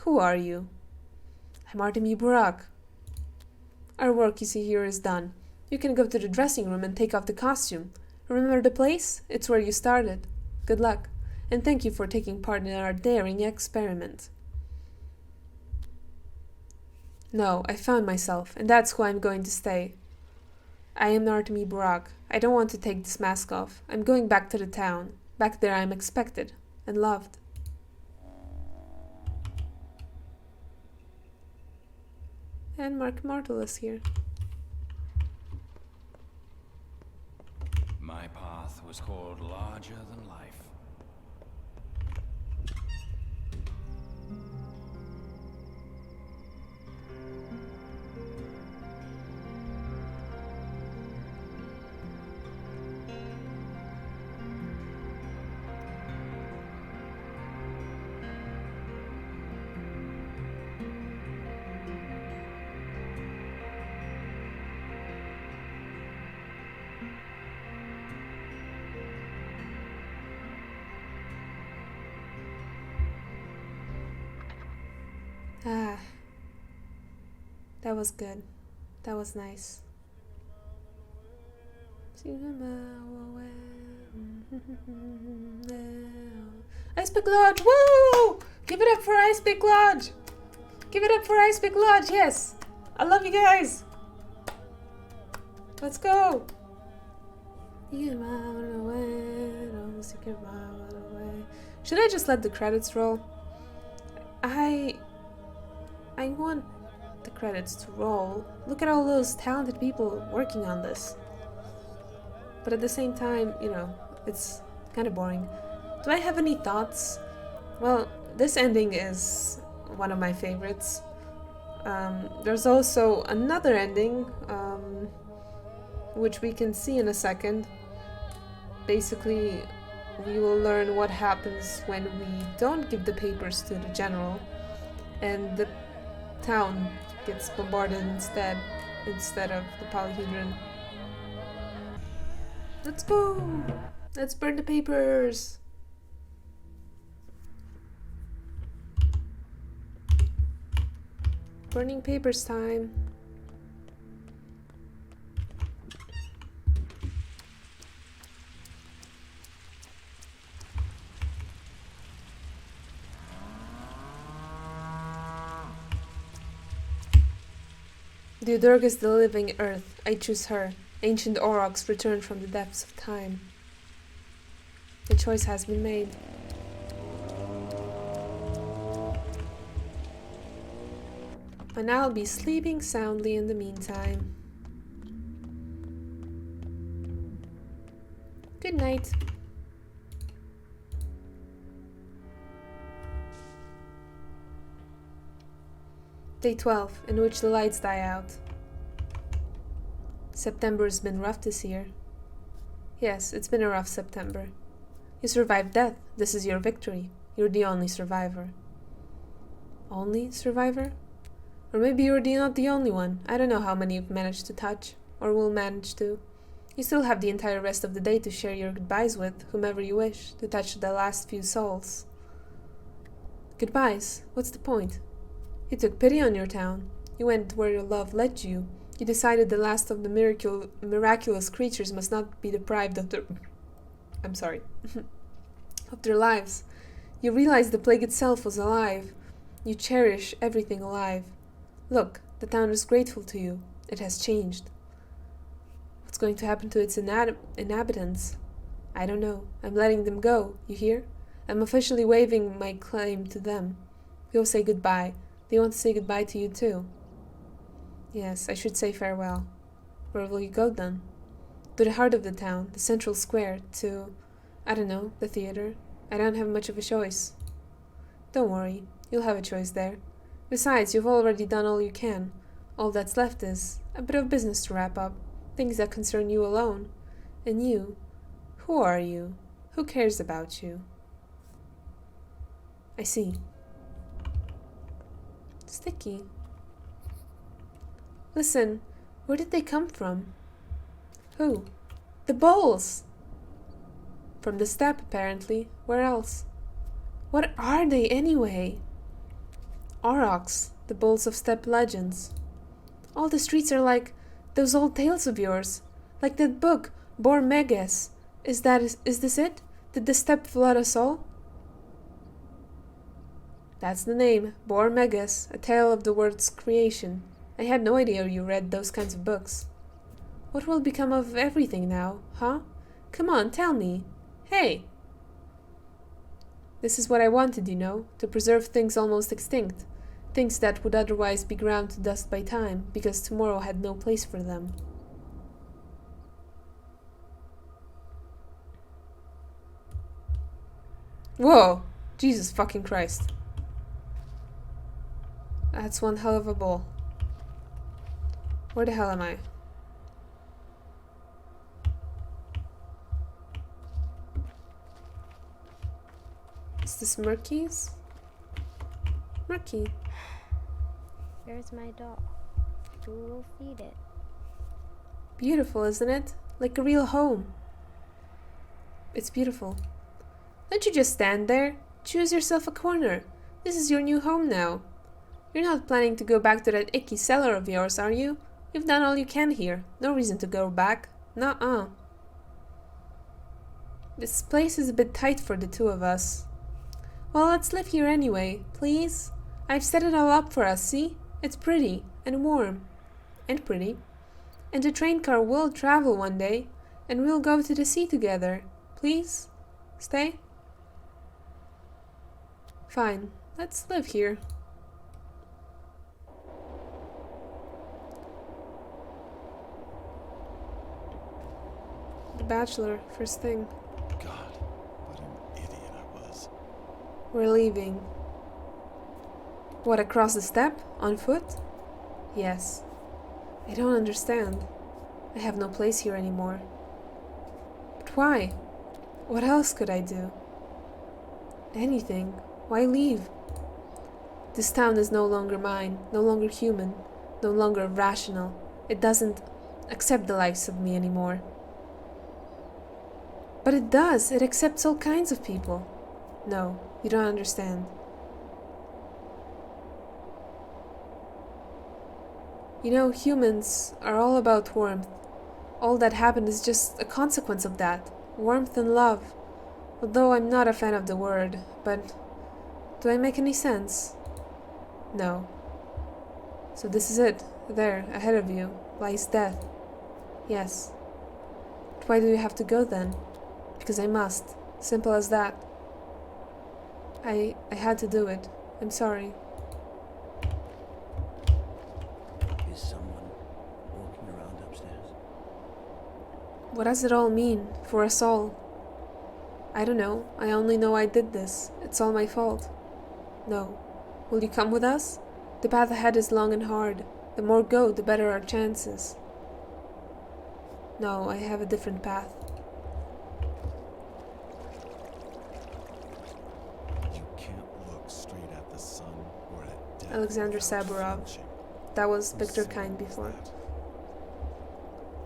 Who are you? I'm Artemy Burak. Our work, you see here, is done. You can go to the dressing room and take off the costume. Remember the place? It's where you started. Good luck, and thank you for taking part in our daring experiment. No, I found myself, and that's who I'm going to stay. I am Artemy Burak. I don't want to take this mask off. I'm going back to the town. Back there I'm expected and loved. And Mark Martel is here. My path was called larger than life. Ah, that was good. That was nice. Ice Pick Lodge, woo! Give it up for Ice Pick Lodge! Give it up for Ice Pick Lodge, yes! I love you guys! Let's go! Should I just let the credits roll? I want the credits to roll. Look at all those talented people working on this. But at the same time, you know, it's kind of boring. Do I have any thoughts? Well, this ending is one of my favorites. There's also another ending, which we can see in a second. Basically, we will learn what happens when we don't give the papers to the general. and the town gets bombarded instead of the polyhedron. Let's go! Let's burn the papers! Burning papers time. Diodorg is the living earth. I choose her. Ancient Aurochs return from the depths of time. The choice has been made. And I'll be sleeping soundly in the meantime. Good night. Day 12, in which the lights die out. September has been rough this year. Yes, it's been a rough September. You survived death. This is your victory. You're the only survivor. Only survivor? Or maybe you're not the only one. I don't know how many you've managed to touch, or will manage to. You still have the entire rest of the day to share your goodbyes with whomever you wish, to touch the last few souls. Goodbyes? What's the point? You took pity on your town. You went where your love led you. You decided the last of the miraculous creatures must not be deprived of their... I'm sorry. of their lives. You realized the plague itself was alive. You cherish everything alive. Look, the town is grateful to you. It has changed. What's going to happen to its inhabitants? I don't know. I'm letting them go, you hear? I'm officially waiving my claim to them. Go say goodbye. They want to say goodbye to you too. Yes, I should say farewell. Where will you go then? To the heart of the town, the central square, to, I don't know, the theater. I don't have much of a choice. Don't worry, you'll have a choice there. Besides, you've already done all you can. All that's left is a bit of business to wrap up. Things that concern you alone. And you, who are you? Who cares about you? I see. Sticky. Listen, where did they come from? Who? The Bulls! From the steppe, apparently. Where else? What are they, anyway? Aurochs, the Bulls of steppe legends. All the streets are like those old tales of yours. Like that book, Bor Meges. Is this it? Did the steppe flood us all? That's the name, Bor Meges, a tale of the world's creation. I had no idea you read those kinds of books. What will become of everything now, huh? Come on, tell me. Hey! This is what I wanted, you know, to preserve things almost extinct. Things that would otherwise be ground to dust by time, because tomorrow had no place for them. Whoa! Jesus fucking Christ. That's one hell of a ball. Where the hell am I? Is this Murky's? Murky. Where's my dog? Who will feed it? Beautiful, isn't it? Like a real home. It's beautiful. Don't you just stand there? Choose yourself a corner. This is your new home now. You're not planning to go back to that icky cellar of yours, are you? You've done all you can here. No reason to go back. Nuh-uh. This place is a bit tight for the two of us. Well, let's live here anyway, please. I've set it all up for us, see? It's pretty and warm. And pretty. And the train car will travel one day, and we'll go to the sea together. Please? Stay? Fine. Let's live here. The Bachelor, first thing. God, what an idiot I was. We're leaving. What, across the steppe? On foot? Yes. I don't understand. I have no place here anymore. But why? What else could I do? Anything. Why leave? This town is no longer mine, no longer human, no longer rational. It doesn't accept the likes of me anymore. But it does. It accepts all kinds of people. No, you don't understand. You know, humans are all about warmth. All that happened is just a consequence of that. Warmth and love. Although I'm not a fan of the word, but do I make any sense? No. So this is it. There, ahead of you, lies death. Yes. But why do you have to go then? Because I must. Simple as that. I had to do it. I'm sorry. Is someone walking around upstairs? What does it all mean for us all? I don't know. I only know I did this. It's all my fault. No. Will you come with us? The path ahead is long and hard. The more go, the better our chances. No, I have a different path. You can't look straight at the sun or at death. Alexander without Saburov. flinching. That was Who Victor said Kind before. that?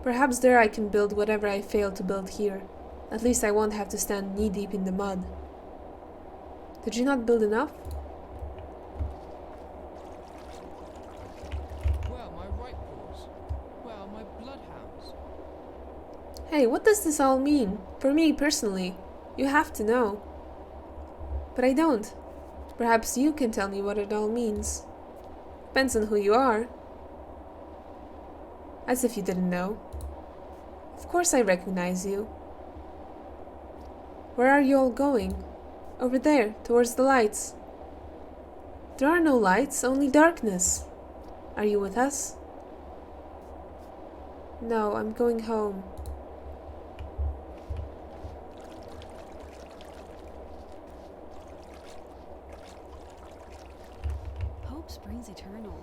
Perhaps there I can build whatever I failed to build here. At least I won't have to stand knee-deep in the mud. Did you not build enough? Where are my right paws? Where are my bloodhounds? Hey, what does this all mean? For me, personally. You have to know. But I don't. Perhaps you can tell me what it all means. Depends on who you are. As if you didn't know. Of course I recognize you. Where are you all going? Over there, towards the lights. There are no lights, only darkness. Are you with us? No, I'm going home. Hope springs eternal,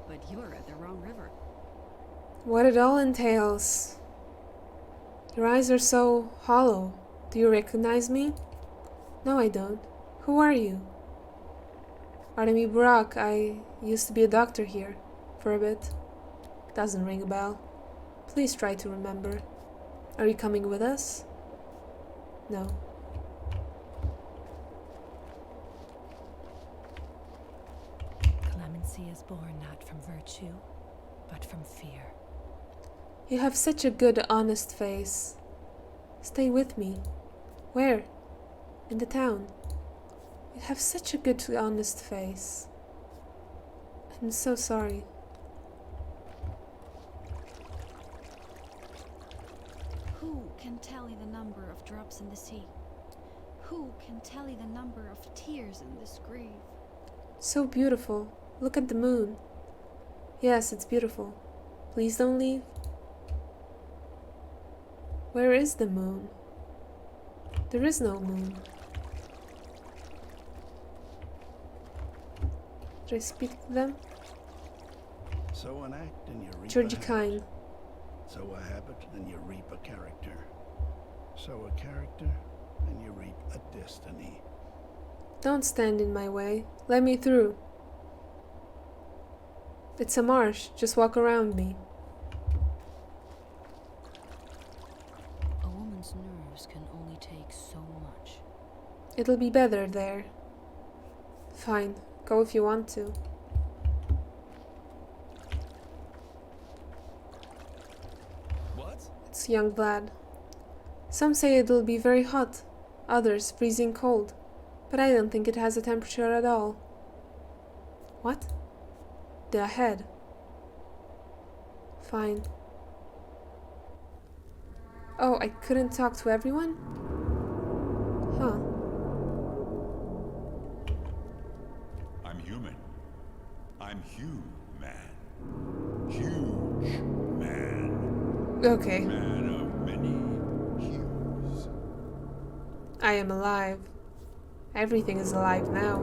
but you're at the wrong river. What it all entails. Your eyes are so hollow. Do you recognize me? No, I don't. Who are you? Artemy Burak. I used to be a doctor here. For a bit. Doesn't ring a bell. Please try to remember. Are you coming with us? No. Clemency is born not from virtue, but from fear. You have such a good, honest face. Stay with me. Where? In the town. You have such a good, honest face. I'm so sorry. Who can tally the number of drops in the sea? Who can tally the number of tears in this grave? So beautiful. Look at the moon. Yes, it's beautiful. Please don't leave. Where is the moon? There is no moon. Did I speak to them? Sow an act and you reap Georgie a habit. Kine. Sow a habit and you reap a character. Sow a character and you reap a destiny. Don't stand in my way. Let me through. It's a marsh. Just walk around me. A woman's nerves can only take so much. It'll be better there. Fine. Go if you want to. What? It's young Vlad. Some say it'll be very hot. Others freezing cold. But I don't think it has a temperature at all. What? The ahead. Fine. Oh, I couldn't talk to everyone? Huh. I'm human. I'm human. Huge man. Okay. Man of many hues. I am alive. Everything is alive now.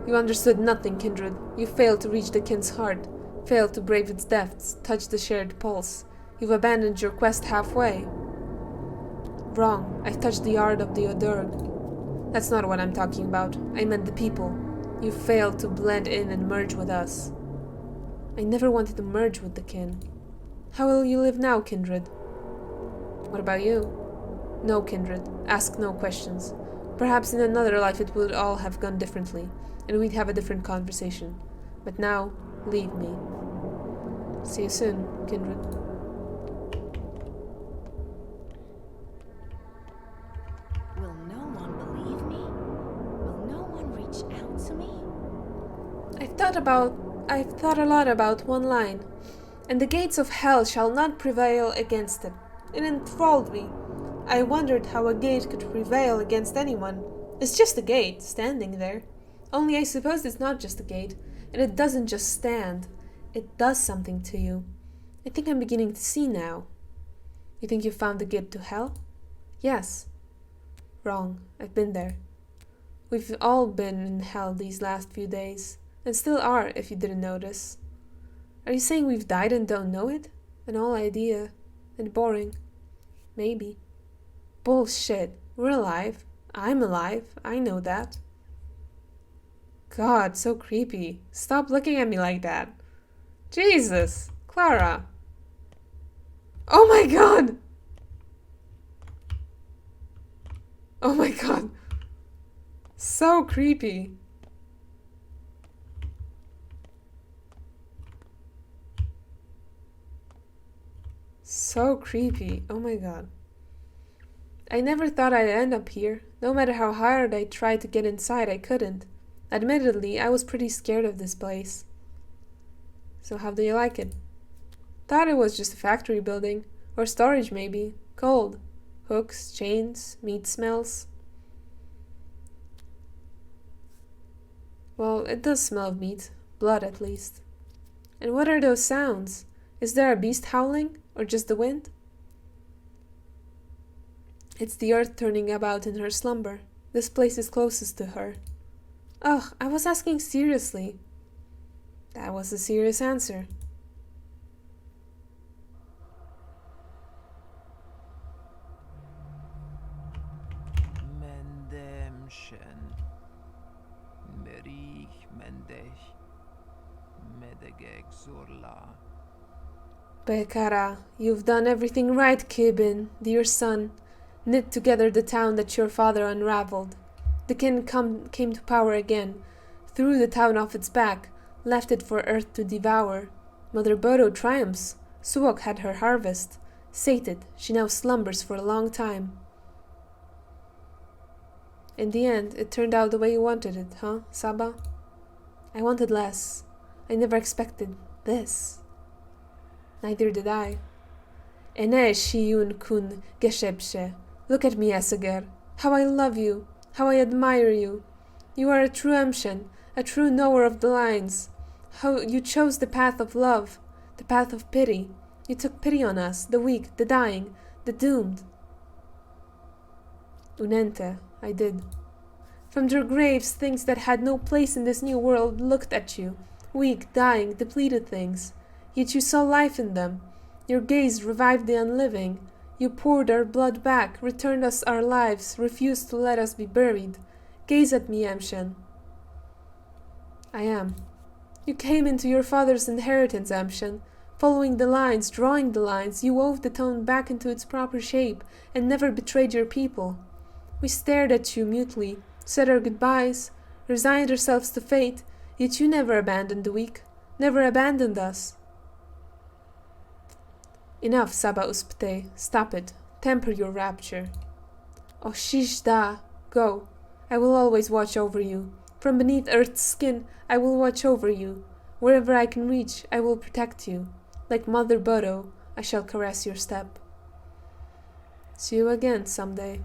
You understood nothing, kindred. You failed to reach the kin's heart, failed to brave its depths, touch the shared pulse. You've abandoned your quest halfway. Wrong. I've touched the art of the Odurg. That's not what I'm talking about. I meant the people. You failed to blend in and merge with us. I never wanted to merge with the kin. How will you live now, kindred? What about you? No, kindred. Ask no questions. Perhaps in another life it would all have gone differently, and we'd have a different conversation. But now, leave me. See you soon, kindred. Will no one believe me? Will no one reach out to me? I've thought a lot about one line. And the gates of hell shall not prevail against it. It enthralled me. I wondered how a gate could prevail against anyone. It's just a gate, standing there. Only I suppose it's not just a gate, and it doesn't just stand. It does something to you. I think I'm beginning to see now. You think you found the gate to hell? Yes. Wrong. I've been there. We've all been in hell these last few days, and still are, if you didn't notice. Are you saying we've died and don't know it? An old idea. And boring. Maybe. Bullshit. We're alive. I'm alive. I know that. God, so creepy. Stop looking at me like that. Jesus. Clara. Oh my god! Oh my god. So creepy. So creepy. Oh my god. I never thought I'd end up here. No matter how hard I tried to get inside, I couldn't. Admittedly, I was pretty scared of this place. So how do you like it? Thought it was just a factory building. Or storage maybe. Cold. Hooks, chains, meat smells. Well, it does smell of meat. Blood at least. And what are those sounds? Is there a beast howling? Or just the wind? It's the earth turning about in her slumber. This place is closest to her. Ugh, I was asking seriously. That was a serious answer. Mendemschen. Merich Mendech. Medegeg Zorla. Bekara, you've done everything right, Kibin, dear son. Knit together the town that your father unraveled. The kin came to power again, threw the town off its back, left it for earth to devour. Mother Bodo triumphs. Suok had her harvest. Sated, she now slumbers for a long time. In the end, it turned out the way you wanted it, huh, Saba? I wanted less. I never expected this. Neither did I. Ene shiyun kun geshebshe. Look at me, Esager. How I love you. How I admire you. You are a true Emshen, a true knower of the lines. How you chose the path of love, the path of pity. You took pity on us, the weak, the dying, the doomed. Unente, I did. From their graves, things that had no place in this new world looked at you. Weak, dying, depleted things. Yet you saw life in them. Your gaze revived the unliving. You poured our blood back, returned us our lives, refused to let us be buried. Gaze at me, Emshen. I am. You came into your father's inheritance, Emshen. Following the lines, drawing the lines, you wove the tone back into its proper shape and never betrayed your people. We stared at you mutely, said our goodbyes, resigned ourselves to fate, yet you never abandoned the weak, never abandoned us. Enough, Saba Uspte, stop it, temper your rapture. Oh Shishda, go, I will always watch over you. From beneath earth's skin, I will watch over you. Wherever I can reach, I will protect you. Like Mother Bodo, I shall caress your step. See you again someday.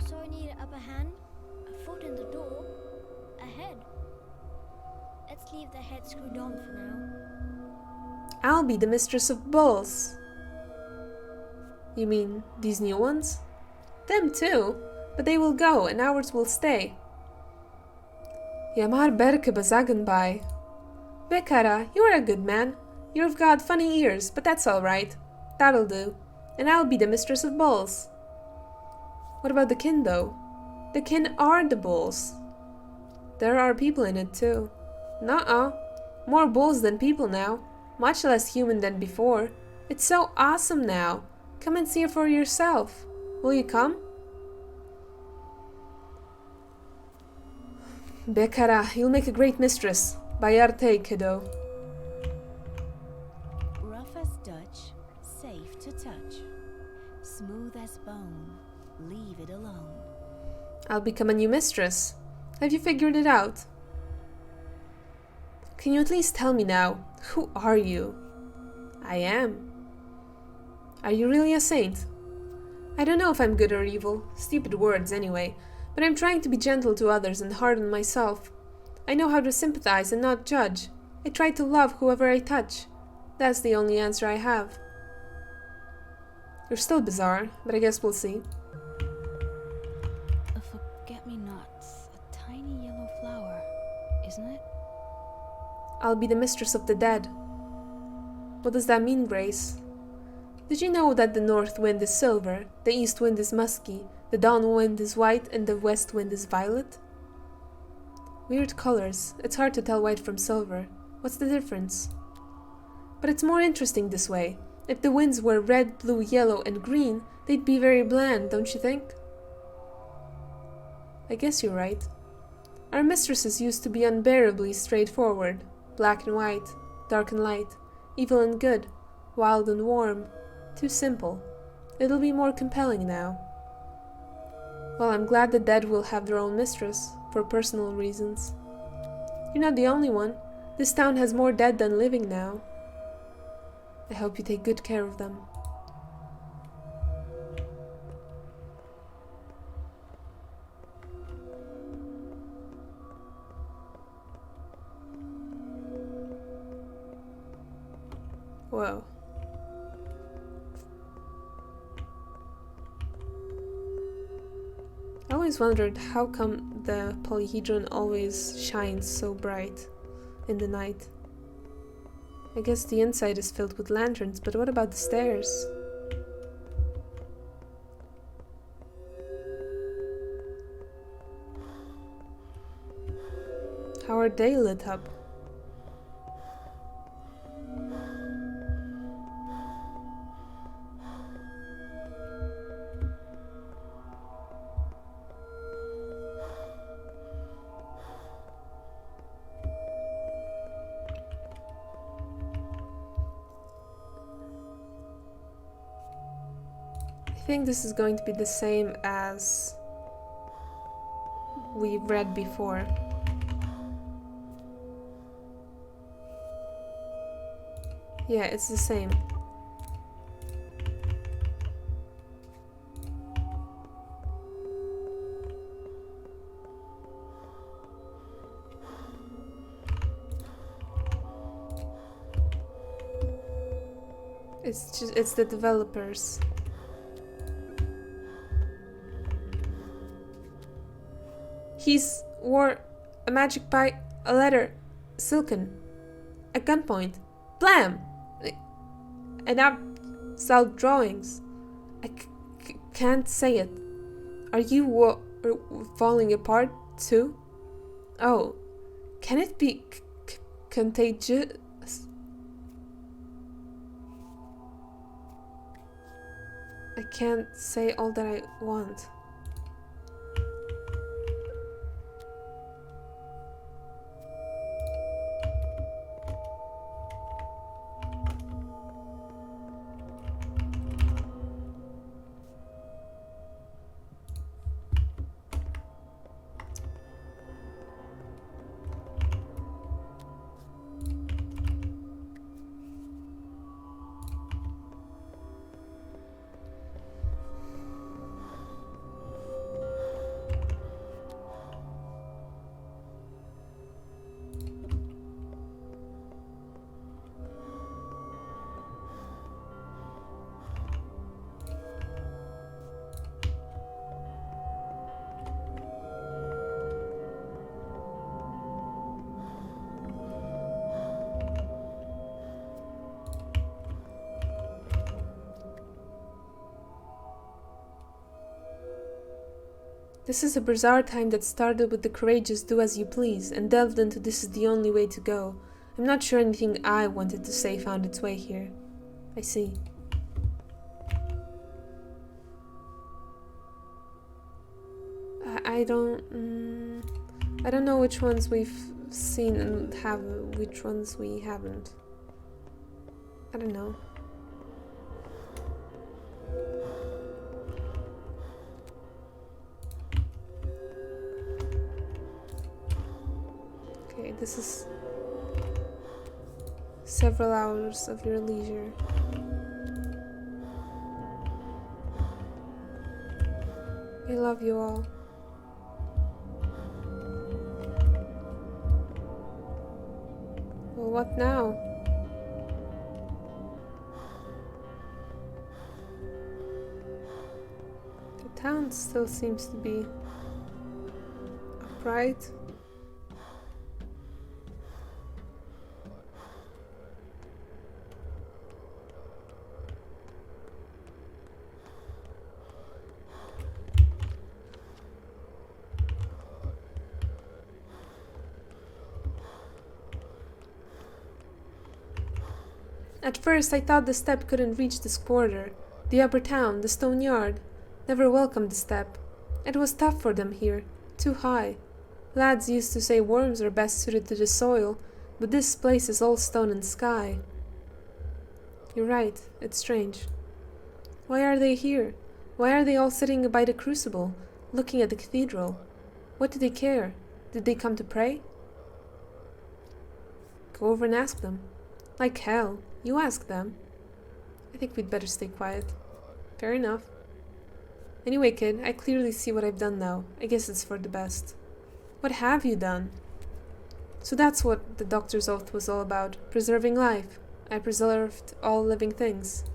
So I need an upper hand, a foot in the door, a head. Let's leave the head screwed on for now. I'll be the mistress of bulls. You mean these new ones? Them too, but they will go and ours will stay. Yamar berke bazagan by. Bekara, you are a good man. You've got funny ears, but that's all right. That'll do. And I'll be the mistress of bulls. What about the kin, though? The kin are the bulls. There are people in it, too. Nuh-uh. More bulls than people now. Much less human than before. It's so awesome now. Come and see it for yourself. Will you come? Bekara, you'll make a great mistress. Bayarte, kiddo. Rough as Dutch, safe to touch. Smooth as bone, leave it alone. I'll become a new mistress. Have you figured it out? Can you at least tell me now, who are you? I am. Are you really a saint? I don't know if I'm good or evil, stupid words anyway, but I'm trying to be gentle to others and hard on myself. I know how to sympathize and not judge. I try to love whoever I touch. That's the only answer I have. You're still bizarre, but I guess we'll see. A forget-me-nots, a tiny yellow flower, isn't it? I'll be the mistress of the dead. What does that mean, Grace? Did you know that the north wind is silver, the east wind is musky, the dawn wind is white, and the west wind is violet? Weird colors. It's hard to tell white from silver. What's the difference? But it's more interesting this way. If the winds were red, blue, yellow, and green, they'd be very bland, don't you think? I guess you're right. Our mistresses used to be unbearably straightforward. Black and white, dark and light, evil and good, wild and warm. Too simple. It'll be more compelling now. Well, I'm glad the dead will have their own mistress, for personal reasons. You're not the only one. This town has more dead than living now. I hope you take good care of them. Whoa. I always wondered how come the polyhedron always shines so bright in the night. I guess the inside is filled with lanterns, but what about the stairs? How are they lit up? I think this is going to be the same as we've read before. Yeah, it's the same. It's the developers. He's wore a magic pipe, a letter, silken, at gunpoint, blam! And out drawings. I can't say it. Are you falling apart too? Oh, can it be contagious? I can't say all that I want. This is a bizarre time that started with the courageous do as you please and delved into this is the only way to go. I'm not sure anything I wanted to say found its way here. I see. I don't know which ones we've seen and which ones we haven't. I don't know. Okay, this is several hours of your leisure. I love you all. Well, what now? The town still seems to be upright. At first I thought the steppe couldn't reach this quarter. The upper town, the stone yard, never welcomed the steppe. It was tough for them here, too high. Lads used to say worms are best suited to the soil, but this place is all stone and sky. You're right, it's strange. Why are they here? Why are they all sitting by the crucible, looking at the cathedral? What do they care? Did they come to pray? Go over and ask them. Like hell. You ask them. I think we'd better stay quiet. Fair enough. Anyway, kid, I clearly see what I've done now. I guess it's for the best. What have you done? So that's what the doctor's oath was all about. Preserving life. I preserved all living things.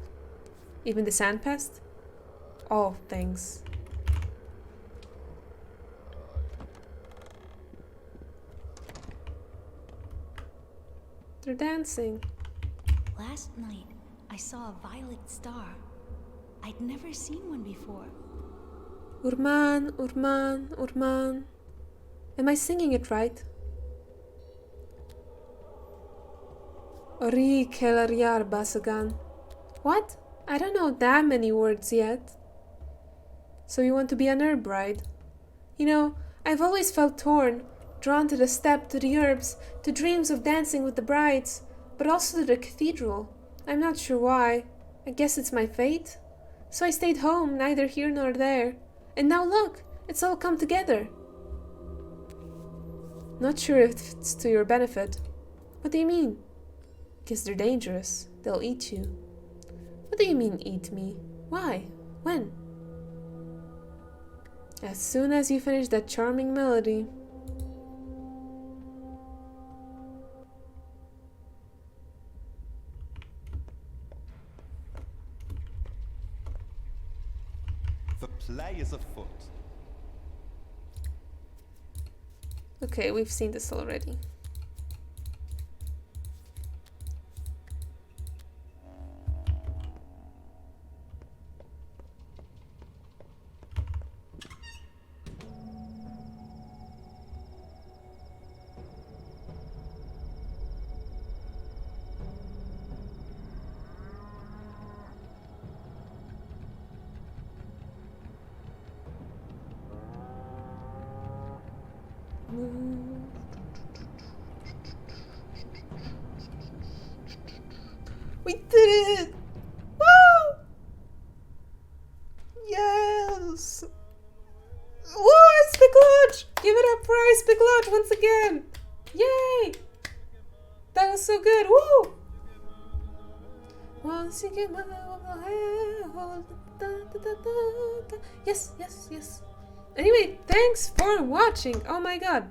Even the sandpest? All things. They're dancing. Last night, I saw a violet star. I'd never seen one before. Urman, Urman, Urman. Am I singing it right? Ori Kelariar Basagan. What? I don't know that many words yet. So you want to be an herb bride? You know, I've always felt torn, drawn to the steppe, to the herbs, to dreams of dancing with the brides, but also to the cathedral. I'm not sure why. I guess it's my fate. So I stayed home, neither here nor there. And now look, it's all come together. Not sure if it's to your benefit. What do you mean? Guess they're dangerous. They'll eat you. What do you mean, eat me? Why? When? As soon as you finish that charming melody. The play is afoot. Okay, we've seen this already. We did it! Woo! Yes! Woo! Ice Pick Lodge! Give it up for Ice Pick Lodge once again! Yay! That was so good! Woo! Once you get my hand, yes, yes, yes. Anyway, thanks for watching. Oh my god.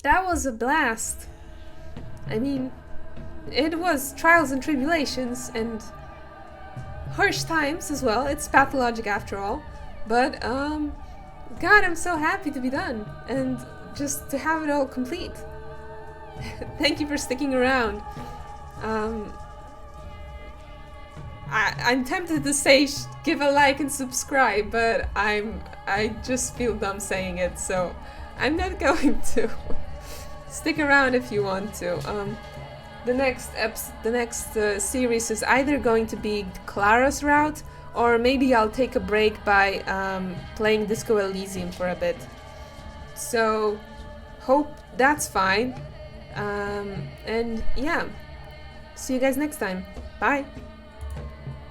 That was a blast. I mean, it was trials and tribulations and harsh times as well. It's Pathologic after all. But, God, I'm so happy to be done. And just to have it all complete. Thank you for sticking around. I'm tempted to say give a like and subscribe, but I just feel dumb saying it, so I'm not going to. Stick around if you want to. The next series is either going to be Clara's route, or maybe I'll take a break by playing Disco Elysium for a bit. So hope that's fine. And yeah, see you guys next time. Bye.